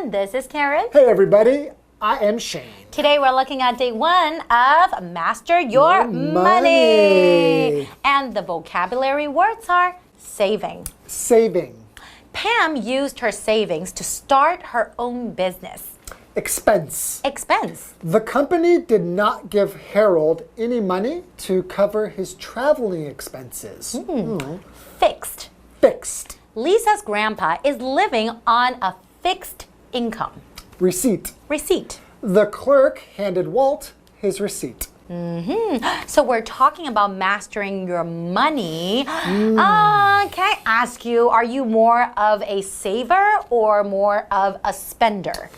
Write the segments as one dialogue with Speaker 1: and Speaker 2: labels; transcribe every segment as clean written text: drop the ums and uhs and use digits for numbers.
Speaker 1: And this is Karen.
Speaker 2: Hey everybody, I am Shane.
Speaker 1: Today we're looking at day 1 of Master Your Money. And the vocabulary words are saving.
Speaker 2: Saving.
Speaker 1: Pam used her savings to start her own business.
Speaker 2: Expense.
Speaker 1: Expense.
Speaker 2: The company did not give Harold any money to cover his traveling expenses.
Speaker 1: Fixed.
Speaker 2: Fixed.
Speaker 1: Lisa's grandpa is living on a fixed income.
Speaker 2: Receipt.
Speaker 1: Receipt.
Speaker 2: The clerk handed Walt his receipt.
Speaker 1: So we're talking about mastering your money. Can I ask you, are you more of a saver or more of a spender?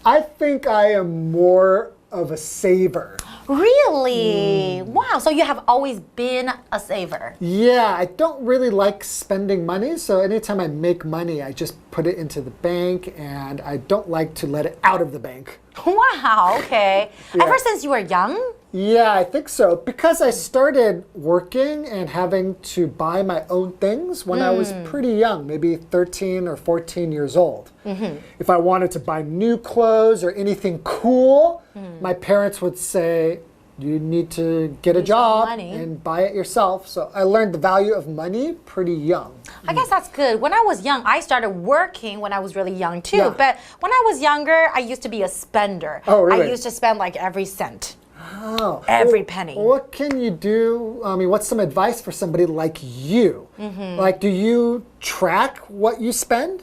Speaker 2: I think I am more of a saver.
Speaker 1: Really? Wow, so you have always been a saver.
Speaker 2: Yeah, I don't really like spending money, so anytime I make money, I just put it into the bank, and I don't like to let it out of the bank.
Speaker 1: Wow, okay.
Speaker 2: Yeah.
Speaker 1: Ever since you were young?
Speaker 2: Yeah, I think so. Because I started working and having to buy my own things when I was pretty young, maybe 13 or 14 years old. If I wanted to buy new clothes or anything cool, my parents would say, you need to get a job and buy it yourself. So I learned the value of money pretty young.
Speaker 1: I guess that's good. When I was young, I started working when I was really young too.
Speaker 2: Yeah.
Speaker 1: But when I was younger, I used to be a spender.
Speaker 2: Oh, really?
Speaker 1: I used to spend like every cent.
Speaker 2: Oh.
Speaker 1: Every penny.
Speaker 2: What can you do? I mean, what's some advice for somebody like you? Like, do you track what you spend?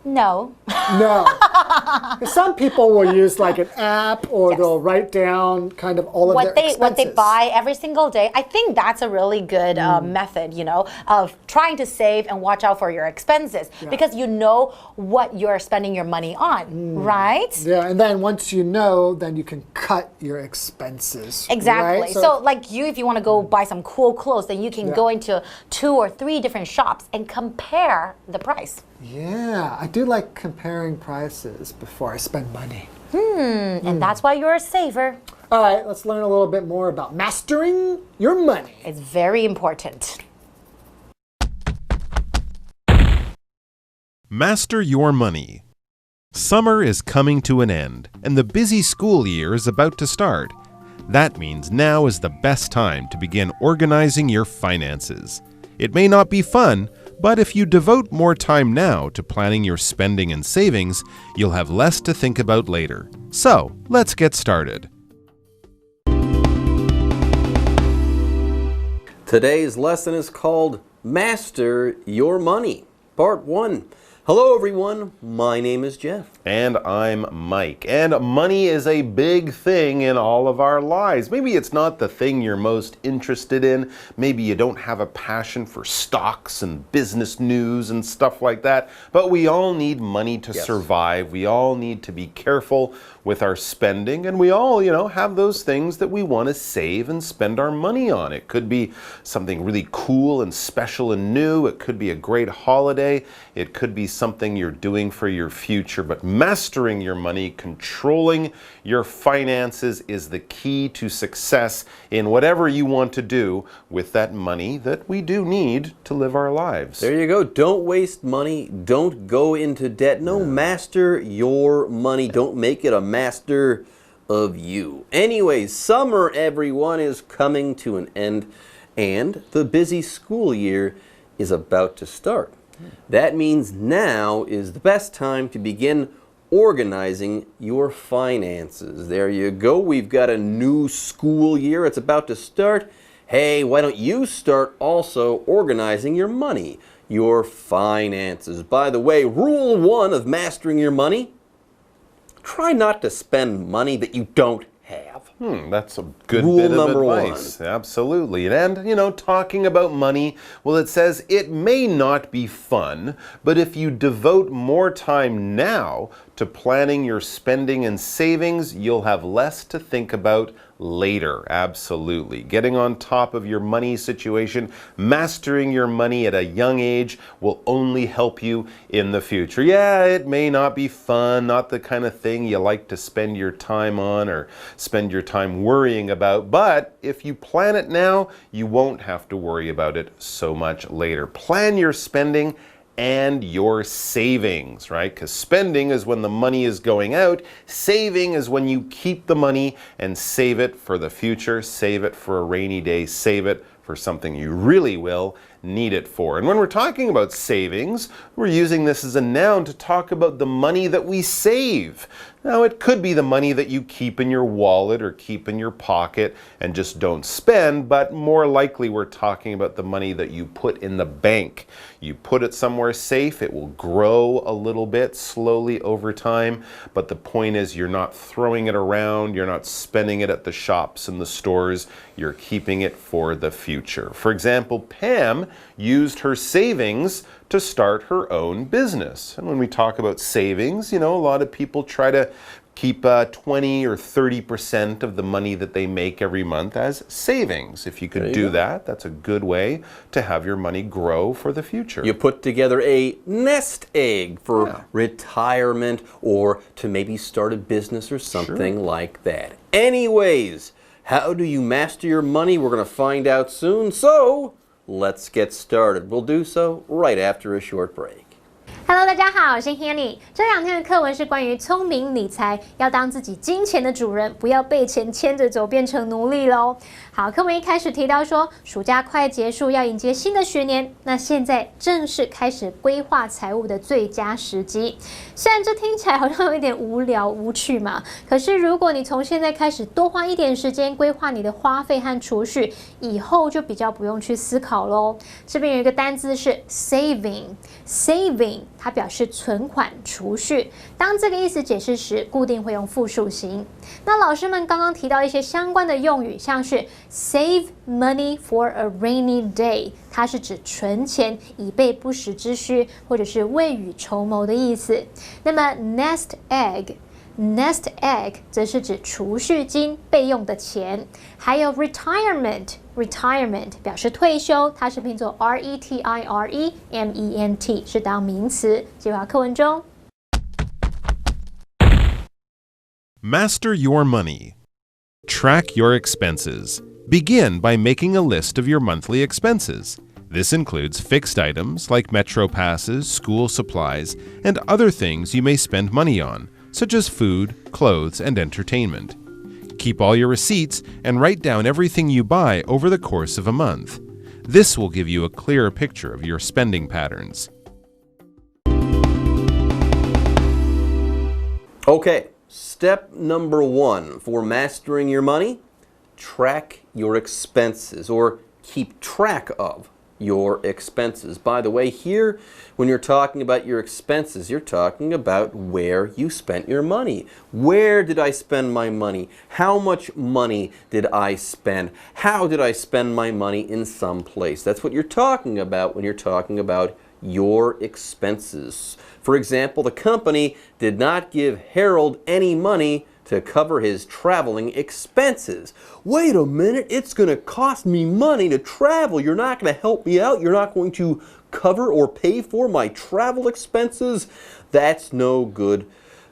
Speaker 1: No.
Speaker 2: No. 'Cause some people will use like an app or they'll write down kind of all of their expenses.
Speaker 1: What they buy every single day. I think that's a really good method, you know, of trying to save and watch out for your expenses because you know what you're spending your money on, right?
Speaker 2: Yeah, and then once you know, then you can cut your expenses.
Speaker 1: Exactly.
Speaker 2: Right?
Speaker 1: So like you, if you want to go buy some cool clothes, then you can go into 2 or 3 different shops and compare the price.
Speaker 2: Yeah, I do like comparing prices before I spend money.
Speaker 1: And that's why you're a saver.
Speaker 2: All right, let's learn a little bit more about mastering your money.
Speaker 1: It's very important.
Speaker 3: Master your money. Summer is coming to an end, and the busy school year is about to start. That means now is the best time to begin organizing your finances. It may not be fun, but if you devote more time now to planning your spending and savings, you'll have less to think about later. So, let's get started.
Speaker 4: Today's lesson is called Master Your Money, Part 1. Hello everyone, my name is Jeff.
Speaker 3: And I'm Mike. And money is a big thing in all of our lives. Maybe it's not the thing you're most interested in. Maybe you don't have a passion for stocks and business news and stuff like that. But we all need money to survive. We all need to be careful with our spending. And we all, have those things that we want to save and spend our money on. It could be something really cool and special and new. It could be a great holiday. It could be something you're doing for your future. But mastering your money, controlling your finances is the key to success in whatever you want to do with that money that we do need to live our lives.
Speaker 4: There you go. Don't waste money. Don't go into debt. No, master your money. Don't make it a master of you. Anyways, summer, everyone, is coming to an end, and the busy school year is about to start. That means now is the best time to begin organizing your finances. There you go. We've got a new school year. It's about to start. Hey, why don't you start also organizing your money, your finances? By the way, rule 1 of mastering your money, try not to spend money that you don't have.
Speaker 3: That's a good
Speaker 4: Rule
Speaker 3: bit of
Speaker 4: number
Speaker 3: advice.
Speaker 4: 1.
Speaker 3: Absolutely. And, talking about money, well, it says it may not be fun, but if you devote more time now to planning your spending and savings, you'll have less to think about later. Absolutely. Getting on top of your money situation, mastering your money at a young age will only help you in the future. Yeah, it may not be fun, not the kind of thing you like to spend your time on or spend your time worrying about, but if you plan it now, you won't have to worry about it so much later. Plan your spending and your savings, right? Because spending is when the money is going out. Saving is when you keep the money and save it for the future, save it for a rainy day, save it for something you really will need it for. And when we're talking about savings, we're using this as a noun to talk about the money that we save. Now, it could be the money that you keep in your wallet or keep in your pocket and just don't spend, but more likely we're talking about the money that you put in the bank. You put it somewhere safe, it will grow a little bit slowly over time, but the point is you're not throwing it around, you're not spending it at the shops and the stores, you're keeping it for the future. For example, Pam used her savings to start her own business. And when we talk about savings, a lot of people try to keep 20 or 30% of the money that they make every month as savings. If you could do that, that's a good way to have your money grow for the future.
Speaker 4: You put together a nest egg for retirement or to maybe start a business or something like that. Anyways, how do you master your money? We're going to find out soon. So let's get started. We'll do so right after a short break.
Speaker 5: Hello， 大家好，我是 Hanny。这2天的课文是关于聪明理财，要当自己金钱的主人，不要被钱牵着走，变成奴隶喽。好，课文一开始提到说，暑假快结束，要迎接新的学年，那现在正是开始规划财务的最佳时机。虽然这听起来好像有一点无聊无趣嘛，可是如果你从现在开始多花一点时间规划你的花费和储蓄，以后就比较不用去思考喽。这边有一个单字是 saving。它表示存款、储蓄。当这个意思解释时，固定会用复数形。那老师们刚刚提到一些相关的用语，像是 save money for a rainy day， 它是指存钱以备不时之需，或者是未雨绸缪的意思。那么 nest egg 则是指储蓄金备用的钱，还有 retirement 表示退休，它是拼作 retirement 是当名词。计划课文中
Speaker 3: Master your money. Track your expenses. Begin by making a list of your monthly expenses. This includes fixed items like metro passes, school supplies, and other things you may spend money on, such as food, clothes, and entertainment. Keep all your receipts and write down everything you buy over the course of a month. This will give you a clearer picture of your spending patterns.
Speaker 4: Okay, step number 1 for mastering your money, track your expenses or keep track of your expenses. By the way, here, when you're talking about your expenses, you're talking about where you spent your money. Where did I spend my money? How much money did I spend? How did I spend my money in some place? That's what you're talking about when you're talking about your expenses. For example, the company did not give Harold any money to cover his traveling expenses. Wait a minute, it's going to cost me money to travel. You're not going to help me out. You're not going to cover or pay for my travel expenses. That's no good.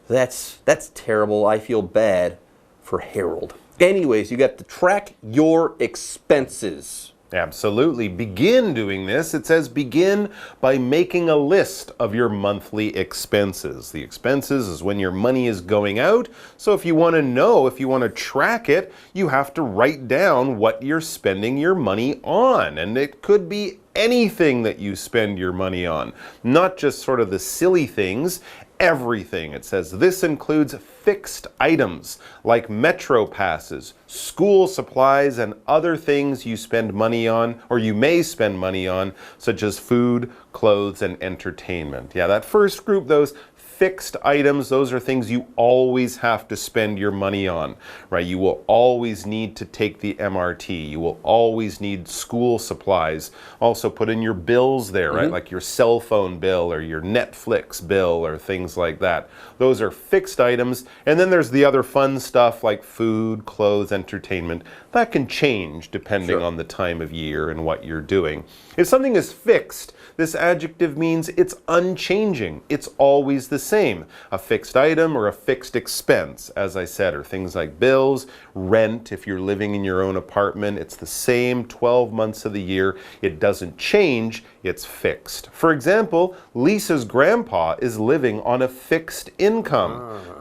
Speaker 4: That's terrible. I feel bad for Harold. Anyways, you got to track your expenses.
Speaker 3: Absolutely. Begin doing this. It says begin by making a list of your monthly expenses. The expenses is when your money is going out. So if you want to know, if you want to track it, you have to write down what you're spending your money on. And it could be anything that you spend your money on, not just sort of the silly things. Everything. It says this includes fixed items like metro passes, school supplies, and other things you spend money on or you may spend money on, such as food, clothes, and entertainment. Yeah, that first group, those fixed items, those are things you always have to spend your money on, right? You will always need to take the MRT. You will always need school supplies. Also put in your bills there, right? Like your cell phone bill or your Netflix bill or things like that. Those are fixed items. And then there's the other fun stuff like food, clothes, entertainment. That can change depending on the time of year and what you're doing. If something is fixed, this adjective means it's unchanging. It's always the same. A fixed item or a fixed expense, as I said, are things like bills, rent, if you're living in your own apartment. It's the same 12 months of the year. It doesn't change, it's fixed. For example, Lisa's grandpa is living on a fixed income.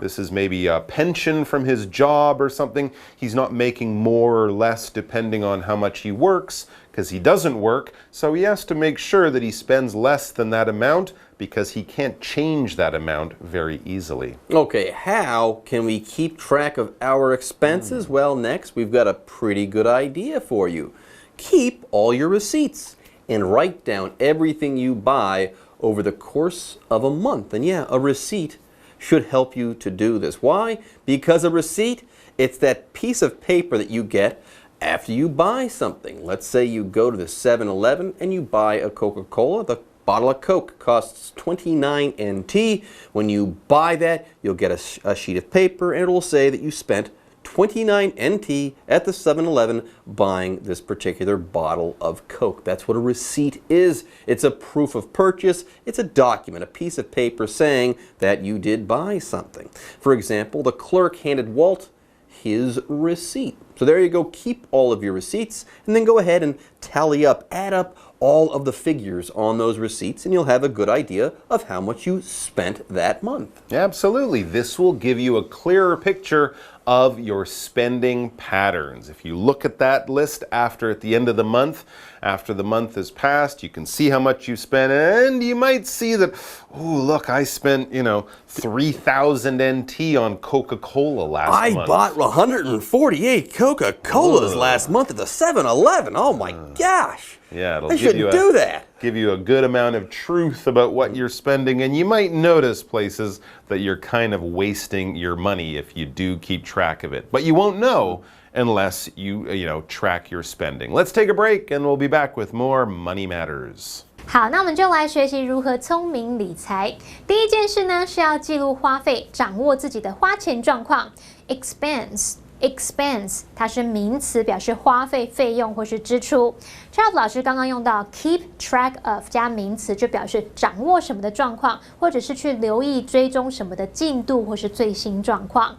Speaker 3: This is maybe a pension from his job or something. He's not making more or less depending on how much he works, because he doesn't work, so he has to make sure that he spends less than that amount because he can't change that amount very easily.
Speaker 4: Okay, how can we keep track of our expenses? Well, next we've got a pretty good idea for you. Keep all your receipts and write down everything you buy over the course of a month. And yeah, a receipt should help you to do this. Why? Because a receipt, it's that piece of paper that you get after you buy something. Let's say you go to the 7-Eleven and you buy a Coca-Cola. The bottle of Coke costs 29 NT. When you buy that, you'll get a sheet of paper and it will say that you spent 29 NT at the 7-Eleven buying this particular bottle of Coke. That's what a receipt is. It's a proof of purchase. It's a document, a piece of paper saying that you did buy something. For example, the clerk handed Walt his receipt. So there you go, keep all of your receipts and then go ahead and tally up, add up all of the figures on those receipts and you'll have a good idea of how much you spent that month.
Speaker 3: Absolutely. This will give you a clearer picture of your spending patterns. If you look at that list at the end of the month, after the month has passed, you can see how much you spent and you might see that, oh, look, I spent, 3,000 NT on Coca-Cola last month.
Speaker 4: I bought 148 Coca-Colas last month at the 7-Eleven. Oh my gosh.
Speaker 3: Yeah, it'll
Speaker 4: I shouldn't do that.
Speaker 3: Give you a good amount of truth about what you're spending, and you might notice places that you're kind of wasting your money if you do keep track of it. But you won't know unless you track your spending. Let's take a break and we'll be back with more Money Matters.
Speaker 5: 好，那我们就来学习如何聪明理财。第一件事呢是要记录花费，掌握自己的花钱状况。Expense 它是名词，表示花费、费用或是支出。Charles 老师刚刚用到 keep track of 加名词，就表示掌握什么的状况，或者是去留意、追踪什么的进度或是最新状况。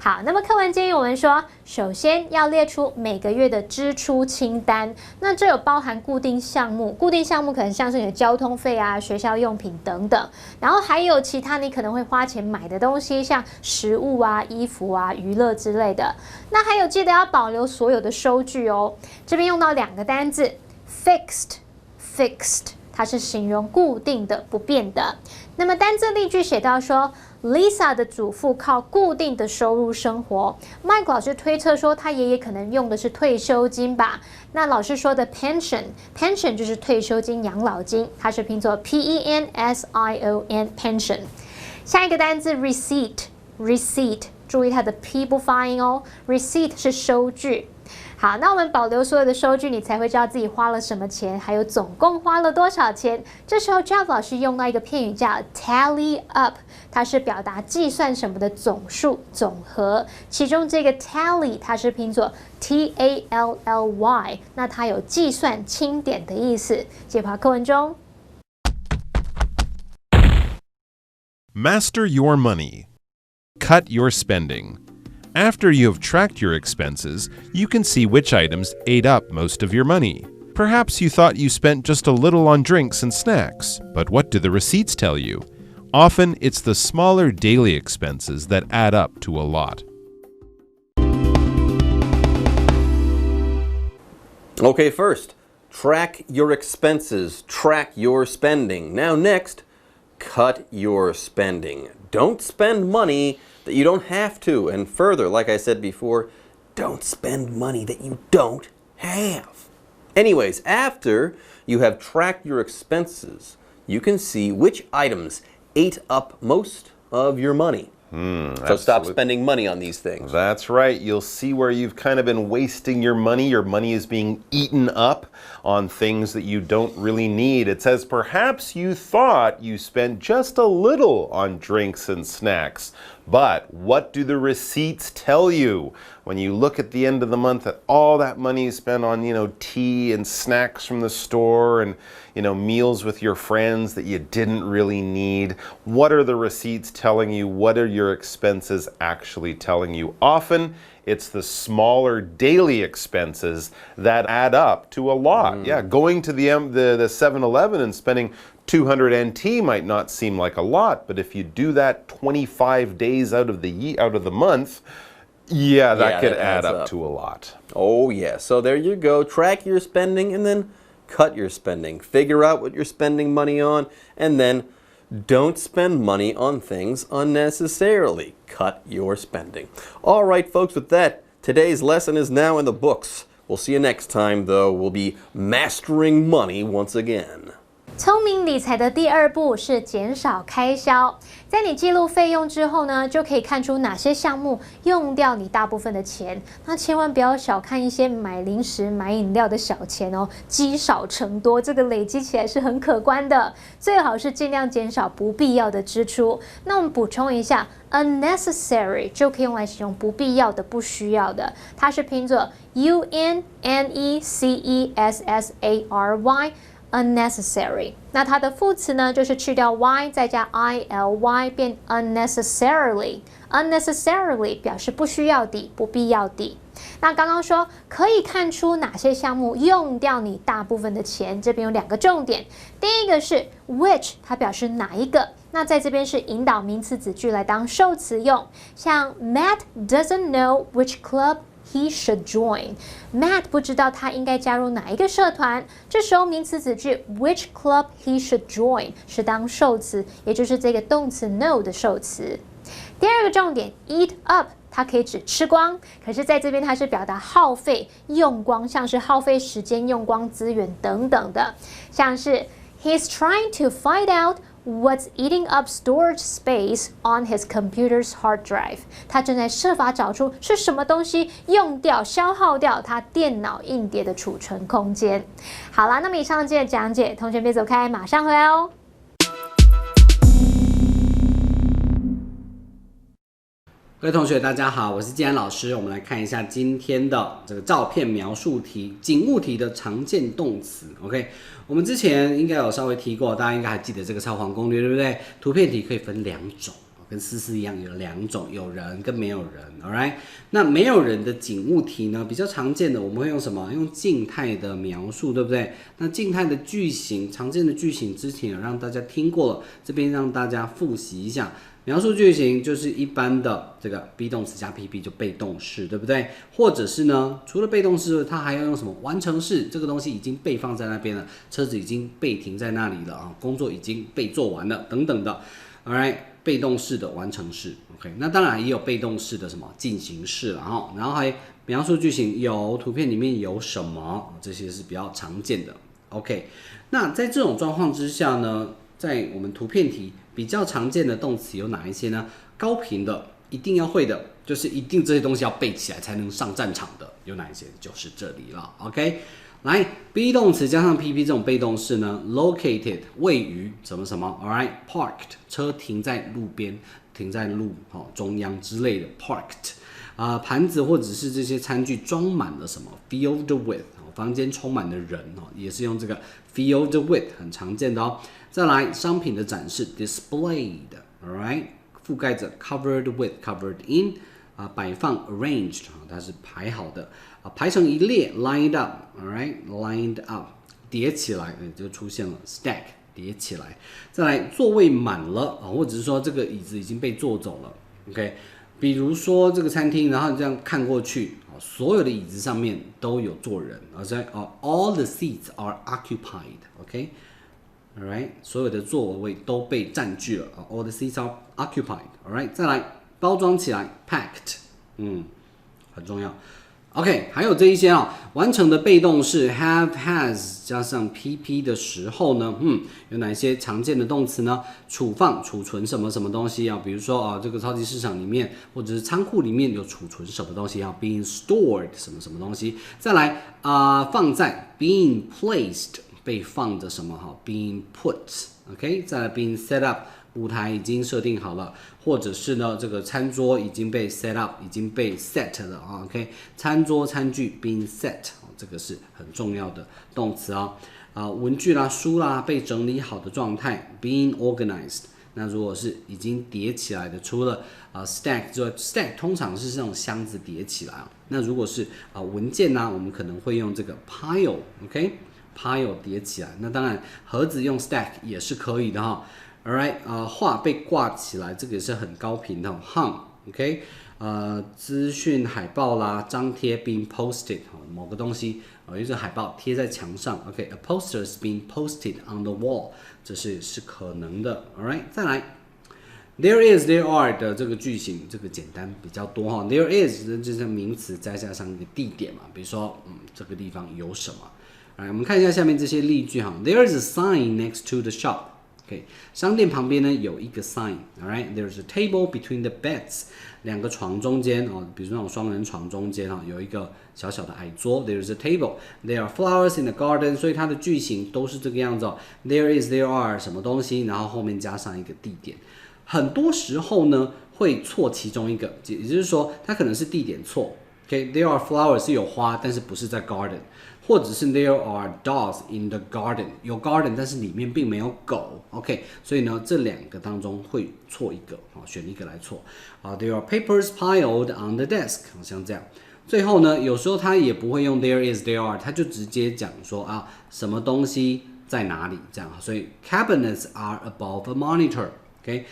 Speaker 5: 好，那么课文建议我们说，首先要列出每个月的支出清单。那这有包含固定项目，固定项目可能像是你的交通费啊、学校用品等等。然后还有其他你可能会花钱买的东西，像食物啊、衣服啊、娱乐之类的。那还有记得要保留所有的收据哦。这边用到两个单字 ，fixed，它是形容固定的、不变的。那么单字例句写到说 ，Lisa 的祖父靠固定的收入生活。Mike 老师推测说，他爷爷可能用的是退休金吧。那老师说的 pension 就是退休金、养老金，它是拼作 pension pension。下一个单字 receipt， 注意它的 p 不发音哦 ，receipt 是收据。好，那我们保留所有的收据，你才会知道自己花了什么钱，还有总共花了多少钱。这时候 Jeff 老师用到一个片语叫 tally up， 它是表达计算什么的总数、总和。其中这个 tally 它是拼作 tally， 那它有计算、清点的意思。解剖课文中
Speaker 3: Master your money. Cut your spending.After you have tracked your expenses, you can see which items ate up most of your money. Perhaps you thought you spent just a little on drinks and snacks, but what do the receipts tell you? Often, it's the smaller daily expenses that add up to a lot.
Speaker 4: Okay, first, track your expenses, track your spending. Now next, cut your spending. Don't spend money that you don't have to. And further, like I said before, don't spend money that you don't have. Anyways, after you have tracked your expenses, you can see which items ate up most of your money. So stop spending money on these things.
Speaker 3: That's right. You'll see where you've kind of been wasting your money. Your money is being eaten up on things that you don't really need. It says perhaps you thought you spent just a little on drinks and snacks, But what do the receipts tell you? When you look at the end of the month at all that money you spent on, tea and snacks from the store and, meals with your friends that you didn't really need, what are the receipts telling you? What are your expenses actually telling you? Often, it's the smaller daily expenses that add up to a lot. Yeah, going to the 7-Eleven and spending 200 NT might not seem like a lot, but if you do that 25 days out of the month, that could add up to a lot.
Speaker 4: Oh yeah, so there you go. Track your spending and then cut your spending. Figure out what you're spending money on and then don't spend money on things unnecessarily. Cut your spending. All right, folks, with that, today's lesson is now in the books. We'll see you next time, though. We'll be mastering money once again.
Speaker 5: 聪明理财的第2步是减少开销。在你记录费用之后呢，就可以看出哪些项目用掉你大部分的钱。那千万不要小看一些买零食、买饮料的小钱哦，积少成多，这个累积起来是很可观的。最好是尽量减少不必要的支出。那我们补充一下 ，unnecessary 就可以用来形容不必要的、不需要的，它是拼作 unnecessary。unnecessary， 那它的副词呢，就是去掉 y 再加 ily 变 unnecessarily。unnecessarily 表示不需要的、不必要的。那刚刚说可以看出哪些项目用掉你大部分的钱，这边有2个重点。第一个是 which， 它表示哪一个。那在这边是引导名词子句来当受词用，像 Matt doesn't know which club he should join. Matt 不知道他应该加入哪一个社团，这时候名词子句 which club he should join 是当受词，也就是这个动词 know 的受词。第2个重点 eat up， 它可以指吃光，可是在这边它是表达耗费、用光，像是耗费时间、用光资源等等的，像是 He's trying to find out what's eating up storage space on his computer's hard drive. 他正在设法找出是什么东西用掉、消耗掉他电脑硬碟的储存空间。好啦，那么以上这讲解，同学别走开，马上回来哦。
Speaker 6: 各位同学，大家好，我是季安老师。我们来看一下今天的这个照片描述题、景物题的常见动词。OK， 我们之前应该有稍微提过，大家应该还记得这个超黄攻略，对不对？图片题可以分2种，跟思思一样有2种，有人跟没有人。Alright， 那没有人的景物题呢，比较常见的我们会用什么？用静态的描述，对不对？那静态的句型，常见的句型之前有让大家听过了，这边让大家复习一下。描述句型就是一般的这个 be 动词加 PP 就被动式，对不对？或者是呢，除了被动式，它还要用什么完成式？这个东西已经被放在那边了，车子已经被停在那里了啊，工作已经被做完了，等等的。Alright， 被动式的完成式 ，OK， 那当然也有被动式的什么进行式了哈，然后还描述句型有图片里面有什么，这些是比较常见的。OK， 那在这种状况之下呢，在我们图片题比较常见的动词有哪一些呢？高频的一定要会的，就是一定这些东西要背起来才能上战场的，有哪一些？就是这里了。OK， 来 be 动词加上 PP 这种被动式呢 ，located 位于什么什么 ，alright parked 车停在路边，停在路中央之类的 parked 盘子或者是这些餐具装满了什么 filled with 房间充满了人也是用这个 filled with 很常见的哦。再来商品的展示 displayed alright 覆盖着 covered with covered in 摆放 arranged 它是排好的排成一列 lined up alright lined up 叠起来就出现了 stack 叠起来。再来座位满了或者是说这个椅子已经被坐走了 OK， 比如说这个餐厅然后这样看过去所有的椅子上面都有坐人all the seats are occupied OK Alright， 所有的座位都被占据了 all the seats are occupied Alright， 再来包装起来 packed 很重要 OK， 还有这一些完成的被动式 have has 加上 PP 的时候呢有哪些常见的动词呢？储放储存什么什么东西比如说这个超级市场里面或者是仓库里面有储存什么东西being stored 什么什么东西。再来放在 being placed 被放着什么哈 ，being put，OK， 再来 being set up， 舞台已经设定好了，或者是呢这个餐桌已经被 set up， 已经被 set 了啊 ，OK， 餐桌餐具 being set， 这个是很重要的动词啊。文具啦、书啦被整理好的状态 being organized。那如果是已经叠起来的，除了stack 之外 ，stack 通常是这种箱子叠起来啊。那如果是文件呢，我们可能会用这个 pile，OK，pile 叠起来。那当然盒子用 stack 也是可以的哈。Alright， 画被挂起来，这个也是很高频的 hung，OK， 资讯海报啦、张贴 being posted， 某个东西有一个海报贴在墙上 ，OK，a poster is being posted on the wall， 这是可能的 ，Alright， 再来 ，there is there are 的这个句型，这个简单比较多哈 ，there is 就是名词再加上一个地点嘛，比如说这个地方有什么，来我们看一下下面这些例句哈 ，there is a sign next to the shop。OK， 商店旁边呢有一个 sign，alright， there's a table between the beds， 两个床中间比如说那种双人床中间有一个小小的矮桌 ，there's a table，there are flowers in the garden， 所以它的句型都是这个样子，there is there are 什么东西，然后后面加上一个地点，很多时候呢会错其中一个，也就是说它可能是地点错 ，OK，there are flowers 是有花，但是不是在 garden。或者是 there are dogs in the garden， 有 garden 但是里面并没有狗 ，OK， 所以呢这两个当中会错一个，选一个来错。There are papers piled on the desk， 像这样。最后呢，有时候他也不会用 there is there are， 他就直接讲说什么东西在哪里这样。所以 cabinets are above a monitor，OK，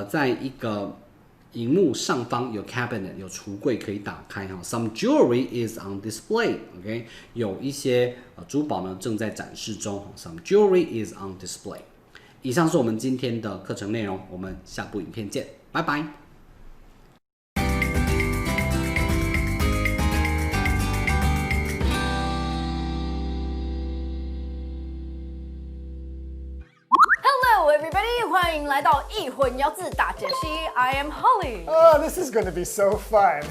Speaker 6: 在一个荧幕上方有 cabinet， 有橱柜可以打开哈。Some jewelry is on display，OK， 有一些珠宝呢正在展示中。Some jewelry is on display。以上是我们今天的课程内容，我们下部影片见，拜拜。
Speaker 7: 欢迎来到一混淆字大解析 I am Holly.
Speaker 2: Oh, this is going to be so fun.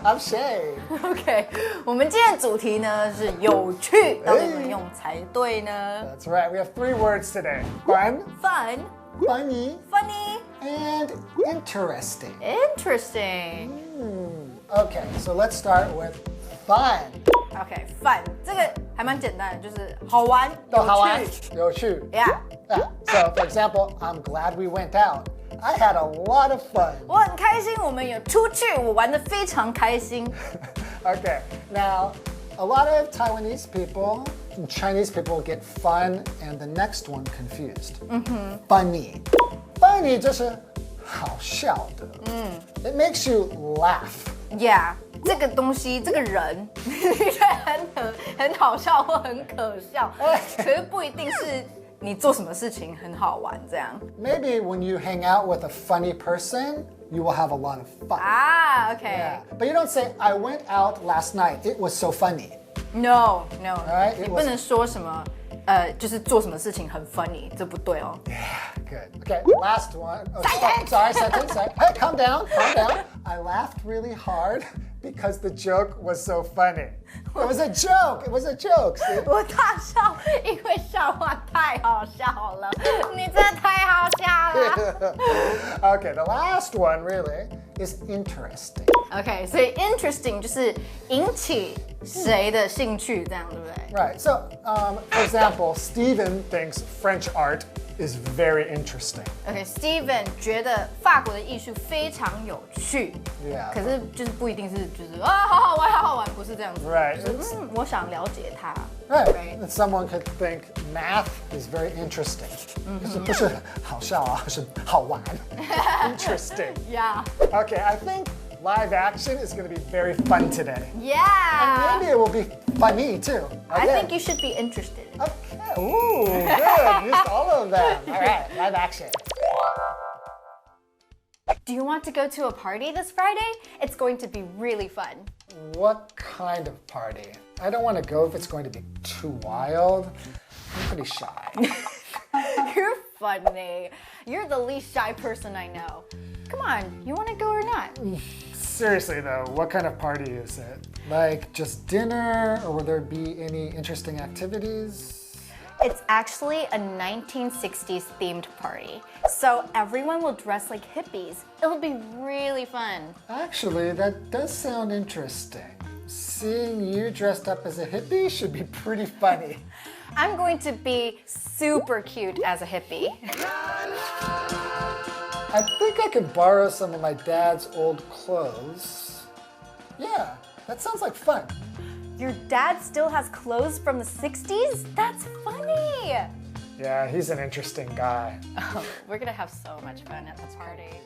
Speaker 2: I'm Shane.
Speaker 7: OK， 我们今天的主题呢是有趣，到底怎么用才对呢？
Speaker 2: That's right. We have 3 words today. Fun,
Speaker 7: Fun,
Speaker 2: funny,
Speaker 7: funny,
Speaker 2: and interesting.
Speaker 7: interesting.
Speaker 2: Okay, so let's start with fun.
Speaker 7: OK, fun 这个还蛮简单的，就是好玩，
Speaker 2: 有趣。
Speaker 7: Yeah.
Speaker 2: So, for example, I'm glad we went out. I had a lot of fun.
Speaker 7: 我很开心，我们有出去，我玩得非常开心。
Speaker 2: Okay, now, a lot of Taiwanese people and Chinese people get fun and the next one confused. Funny. Funny 就是好笑的。It makes you laugh.
Speaker 7: Yeah， 这个东西，这个人，很好笑或很可笑，可是不一定是你做什么事情很好玩这样。
Speaker 2: Maybe when you hang out with a funny person, you will have a lot of fun.
Speaker 7: Okay.
Speaker 2: Yeah. But you don't say, I went out last night. It was so funny.
Speaker 7: No.
Speaker 2: Alright,
Speaker 7: 你不能说什么，就是做什么事情很 funny， 这不对哦。
Speaker 2: Yeah, good. Okay, last one. Oh, sorry, sentence. Sorry. Hey, calm down. I laughed really hard because the joke was so funny. It was a joke. See?
Speaker 7: 我大笑，因为笑话太好笑了，你真的太好笑了。
Speaker 2: Okay, the last one really is interesting.
Speaker 7: OK， 所以 interesting 就是引起谁的兴趣，这样对不对？
Speaker 2: Right. So, for example, Stephen thinks French art is very interesting.
Speaker 7: OK，Steven 觉得法国的艺术非常有趣。
Speaker 2: Yeah.
Speaker 7: 可是就是不一定是就是好好玩，不是这样子。
Speaker 2: Right.
Speaker 7: 就是我想了解它。
Speaker 2: Right. And someone could think math is very interesting. 不是好笑啊，是好玩。Interesting.
Speaker 7: Yeah.
Speaker 2: Okay, I think live action is going to be very fun today.
Speaker 7: Yeah.
Speaker 2: Maybe it will be funny too.
Speaker 7: I think you should be interested.
Speaker 2: Okay. Ooh, good. Used all of them. All right, live action.
Speaker 7: Do you want to go to a party this Friday? It's going to be really fun.
Speaker 2: What kind of party? I don't want to go if it's going to be too wild. I'm pretty shy.
Speaker 7: You're funny. You're the least shy person I know. Come on, you want to go or not?
Speaker 2: Seriously though, what kind of party is it? Like just dinner, or will there be any interesting activities?
Speaker 7: It's actually a 1960s themed party. So everyone will dress like hippies. It'll be really fun.
Speaker 2: Actually, that does sound interesting. Seeing you dressed up as a hippie should be pretty funny.
Speaker 7: I'm going to be super cute as a hippie.
Speaker 2: I think I could borrow some of my dad's old clothes. Yeah, that sounds like fun.
Speaker 7: Your dad still has clothes from the 60s? That's funny.
Speaker 2: Yeah, he's an interesting guy.
Speaker 7: We're gonna have so much fun at this party.